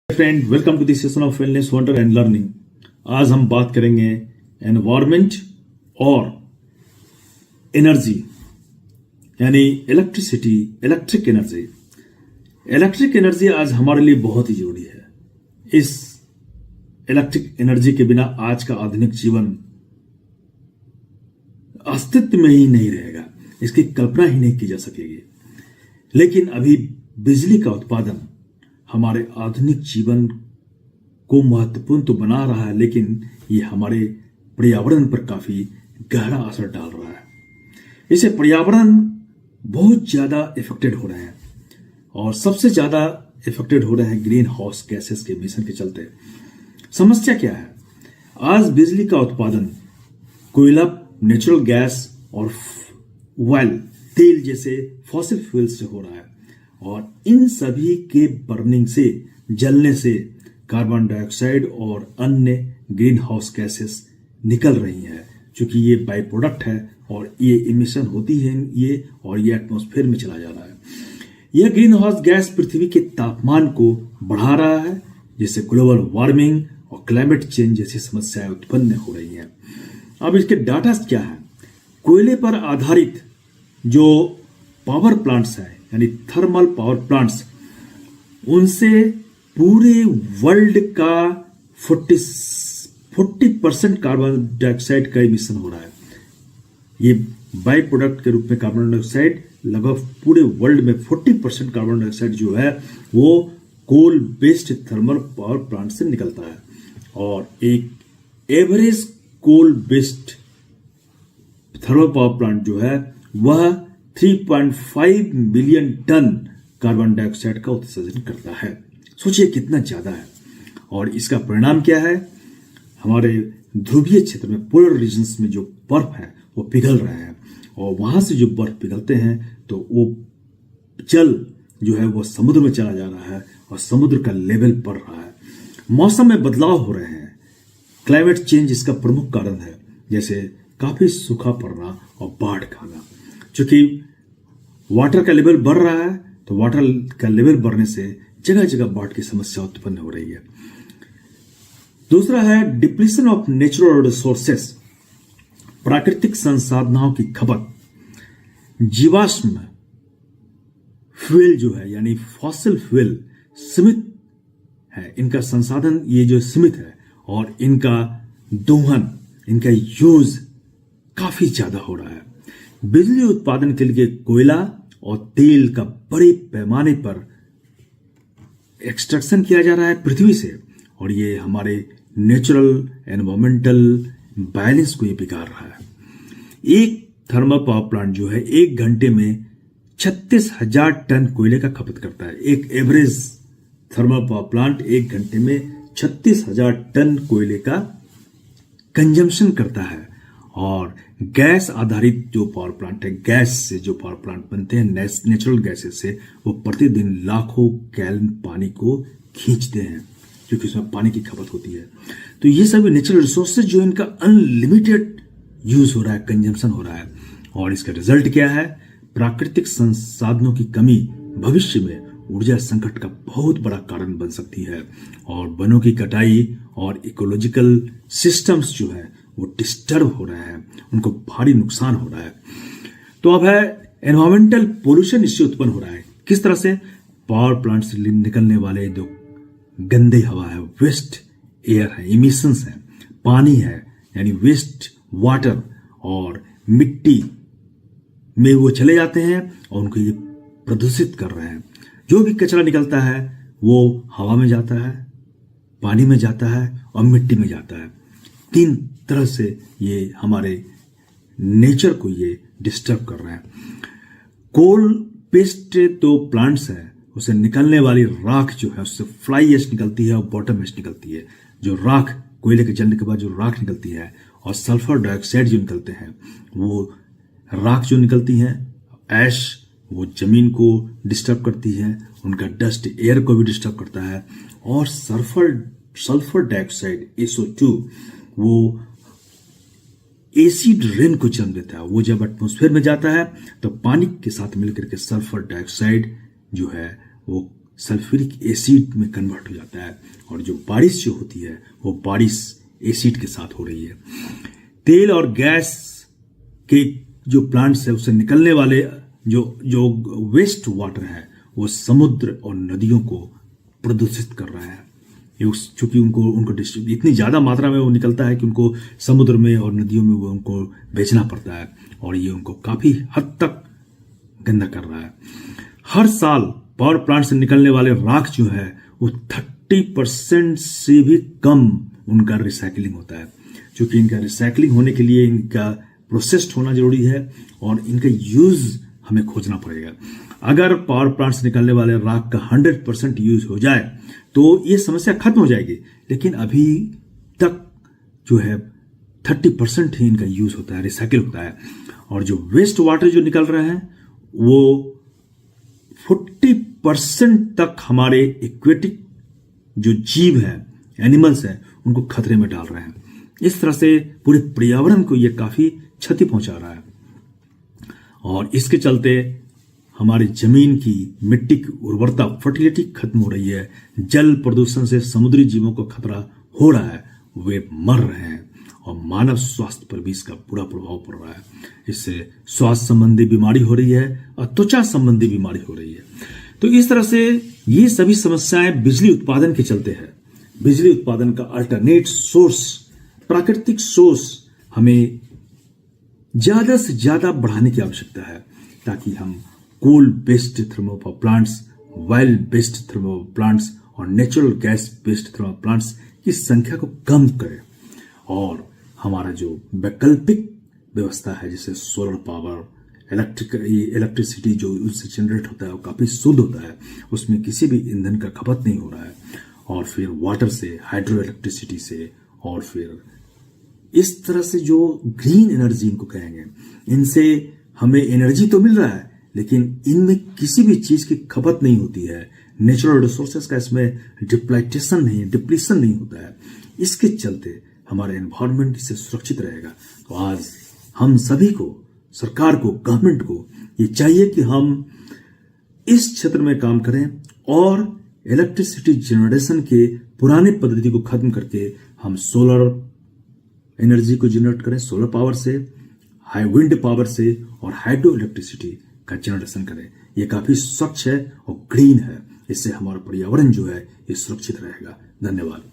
Friend, welcome to the session of wellness wonder and learning. आज हम बात करेंगे एनवायरमेंट और एनर्जी यानी electricity, electric energy. Electric energy आज हमारे लिए बहुत ही जरूरी है। इस इलेक्ट्रिक एनर्जी के बिना आज का आधुनिक जीवन अस्तित्व में ही नहीं रहेगा, इसकी कल्पना ही नहीं की जा सकेगी। लेकिन अभी बिजली का उत्पादन हमारे आधुनिक जीवन को महत्वपूर्ण तो बना रहा है, लेकिन ये हमारे पर्यावरण पर काफी गहरा असर डाल रहा है। इससे पर्यावरण बहुत ज्यादा इफेक्टेड हो रहे हैं और सबसे ज्यादा इफेक्टेड हो रहे हैं ग्रीन हाउस गैसेस के मिशन के चलते। समस्या क्या है? आज बिजली का उत्पादन कोयला, नेचुरल गैस और ऑयल, तेल जैसे फॉसिल फ्यूल से हो रहा है और इन सभी के बर्निंग से, जलने से कार्बन डाइऑक्साइड और अन्य ग्रीन हाउस गैसेस निकल रही हैं, क्योंकि ये बाई प्रोडक्ट है और ये इमिशन होती है ये, और ये एटमॉस्फेयर में चला जा रहा है। यह ग्रीन हाउस गैस पृथ्वी के तापमान को बढ़ा रहा है, जिससे ग्लोबल वार्मिंग और क्लाइमेट चेंज जैसी समस्याएं उत्पन्न हो रही हैं। अब इसके डाटा क्या है? कोयले पर आधारित जो पावर प्लांट्स हैं, यानी थर्मल पावर प्लांट्स, उनसे पूरे वर्ल्ड का 40% कार्बन डाइऑक्साइड का इमिशन हो रहा है। ये बाई प्रोडक्ट के रूप में कार्बन डाइऑक्साइड लगभग पूरे वर्ल्ड में 40% कार्बन डाइऑक्साइड जो है वो coal based thermal power plant से निकलता है और एक average coal based thermal power plant जो है वह 3.5 मिलियन टन कार्बन डाइऑक्साइड का उत्सर्जन करता है। सोचिए कितना ज्यादा है। और इसका परिणाम क्या है? हमारे ध्रुवीय क्षेत्र में, पोलर रीजन्स में जो बर्फ है वो पिघल रहे हैं और वहां से जो बर्फ पिघलते हैं तो वो जल जो है वो समुद्र में चला जा रहा है और समुद्र का लेवल बढ़ रहा है। मौसम में बदलाव हो रहे हैं। क्लाइमेट चेंज इसका प्रमुख कारण है, जैसे काफी सूखा पड़ना और बाढ़ खाना। क्योंकि वाटर का लेवल बढ़ रहा है तो वाटर का लेवल बढ़ने से जगह जगह बाढ़ की समस्या उत्पन्न हो रही है। दूसरा है डिप्लीशन ऑफ नेचुरल रिसोर्सेस, प्राकृतिक संसाधनों की खपत। जीवाश्म फ्यूल जो है यानी फॉसिल फ्यूल सीमित है, इनका संसाधन ये जो सीमित है और इनका दोहन, इनका यूज काफी ज्यादा हो रहा है। बिजली उत्पादन के लिए कोयला और तेल का बड़े पैमाने पर एक्सट्रैक्शन किया जा रहा है पृथ्वी से और ये हमारे नेचुरल एनवायरमेंटल बैलेंस को ये बिगाड़ रहा है। एक थर्मल पावर प्लांट जो है 1 घंटे में 36,000 टन कोयले का खपत करता है। एक एवरेज थर्मल पावर प्लांट 1 घंटे में 36,000 टन कोयले का कंजम्पशन करता है। और गैस आधारित जो पावर प्लांट है, गैस से जो पावर प्लांट बनते हैं नेचुरल गैसेस से, वो प्रतिदिन लाखों गैलन पानी को खींचते हैं, क्योंकि उसमें पानी की खपत होती है। तो ये सभी नेचुरल रिसोर्सेज जो इनका अनलिमिटेड यूज हो रहा है, कंजम्पशन हो रहा है और इसका रिजल्ट क्या है? प्राकृतिक संसाधनों की कमी भविष्य में ऊर्जा संकट का बहुत बड़ा कारण बन सकती है और वनों की कटाई और इकोलॉजिकल सिस्टम्स जो है वो डिस्टर्ब हो रहे हैं, उनको भारी नुकसान हो रहा है। तो अब है एनवायरमेंटल पोल्यूशन, इससे उत्पन्न हो रहा है। किस तरह से? पावर प्लांट से निकलने वाले जो गंदे हवा है, वेस्ट एयर है, इमिशंस है, पानी है यानी वेस्ट वाटर और मिट्टी में वो चले जाते हैं और उनको ये प्रदूषित कर रहे हैं। जो भी कचरा निकलता है वो हवा में जाता है, पानी में जाता है और मिट्टी में जाता है। 3 तरह से ये हमारे नेचर को ये डिस्टर्ब कर रहे हैं। कोल पेस्ट तो प्लांट्स है, उसे निकलने वाली राख जो है उससे फ्लाई एश निकलती है और बॉटम एश निकलती है। जो राख कोयले के जलने के बाद जो राख निकलती है और सल्फर डाइऑक्साइड जो निकलते हैं, वो राख जो निकलती है, ऐश, वो जमीन को डिस्टर्ब करती है, उनका डस्ट एयर को भी डिस्टर्ब करता है। और सल्फर डाइऑक्साइड SO2 वो एसिड रेन को जन्म देता है। वो जब एटमॉस्फेयर में जाता है तो पानी के साथ मिलकर के सल्फर डाइऑक्साइड जो है वो सल्फ्यूरिक एसिड में कन्वर्ट हो जाता है, और जो बारिश जो होती है वो बारिश एसिड के साथ हो रही है। तेल और गैस के जो प्लांट्स है उससे निकलने वाले जो वेस्ट वाटर है वो समुद्र और नदियों को प्रदूषित कर रहा है। चूंकि उनको इतनी ज्यादा मात्रा में वो निकलता है कि उनको समुद्र में और नदियों में वो उनको बेचना पड़ता है, और ये उनको काफी हद तक गंदा कर रहा है। हर साल पावर प्लांट से निकलने वाले राख जो है वो 30% से भी कम उनका रिसाइकलिंग होता है। क्योंकि इनका रिसाइकलिंग होने के लिए इनका प्रोसेस्ड होना जरूरी है और इनका यूज हमें खोजना पड़ेगा। अगर पावर प्लांट से निकलने वाले राख का 100% यूज हो जाए तो ये समस्या खत्म हो जाएगी, लेकिन अभी तक जो है 30% ही इनका यूज होता है, रिसाइकिल होता है। और जो वेस्ट वाटर जो निकल रहे हैं वो 40% तक हमारे एक्वेटिक जो जीव है, एनिमल्स है, उनको खतरे में डाल रहे हैं। इस तरह से पूरे पर्यावरण को ये काफी क्षति पहुंचा रहा है, और इसके चलते हमारी जमीन की मिट्टी की उर्वरता, फर्टिलिटी खत्म हो रही है। जल प्रदूषण से समुद्री जीवों को खतरा हो रहा है, वे मर रहे हैं, और मानव स्वास्थ्य पर भी इसका बुरा प्रभाव पड़ रहा है। इससे स्वास्थ्य संबंधी बीमारी हो रही है और त्वचा संबंधी बीमारी हो रही है। तो इस तरह से ये सभी समस्याएं बिजली उत्पादन के चलते है। बिजली उत्पादन का अल्टरनेट सोर्स, प्राकृतिक सोर्स हमें ज्यादा से ज्यादा बढ़ाने की आवश्यकता है, ताकि हम coal based thermal power plants, well based thermal plants और natural gas based thermal plants की संख्या को कम करें, और हमारा जो वैकल्पिक व्यवस्था है जैसे सोलर पावर, इलेक्ट्रिसिटी जो उससे जनरेट होता है वो काफी शुद्ध होता है, उसमें किसी भी ईंधन का खपत नहीं हो रहा है, और फिर वाटर से, हाइड्रो इलेक्ट्रिसिटी से, और फिर इस तरह से जो ग्रीन एनर्जी इनको कहेंगे, इनसे हमें एनर्जी तो मिल रहा है लेकिन इनमें किसी भी चीज की खपत नहीं होती है। नेचुरल रिसोर्सेस का इसमें डिप्लीशन नहीं होता है। इसके चलते हमारा एनवायरनमेंट इससे सुरक्षित रहेगा। तो आज हम सभी को, सरकार को, गवर्नमेंट को ये चाहिए कि हम इस क्षेत्र में काम करें और इलेक्ट्रिसिटी जनरेशन के पुराने पद्धति को खत्म करके हम सोलर एनर्जी को जनरेट करें, सोलर पावर से, हाई विंड पावर से और हाइड्रो इलेक्ट्रिसिटी का जनरेशन करें। ये काफी स्वच्छ है और ग्रीन है। इससे हमारा पर्यावरण जो है ये सुरक्षित रहेगा। धन्यवाद।